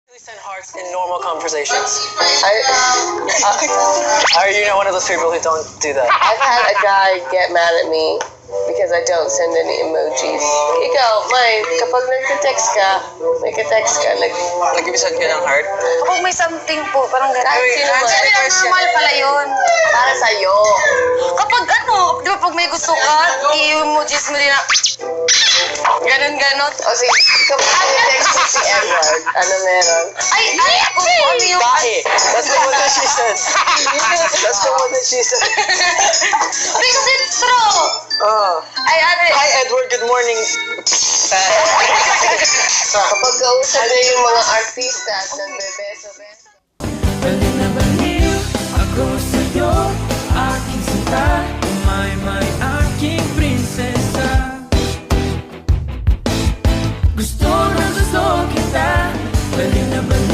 We send hearts in normal conversations. Are you not one of those people who don't do that? I've had a guy get mad at me because I don't send any emojis. Ikaw, May, kapag nagka-text ka, Nag-ibig ka ng heart? Kapag may something po, parang gano'n. Kahit sino man. Kasi normal pala yun. Para sa'yo. Kapag di ba pag may gusto ka, i-emojis mo din na ganon. O sige, kapag nag-text mo si Edward, ano meron? Ay, ako po, ano yung... Bae! That's the one that she said. That's the one that she said. Because it's true! Ay, Hi Edward, good morning. Kapag kausap niya yung mga artista at nagbebeso-beso. Baliw na baliw ako sa'yo, aking sinta, may aking prinsesa. Gusto na gusto kita, baliw na baliw.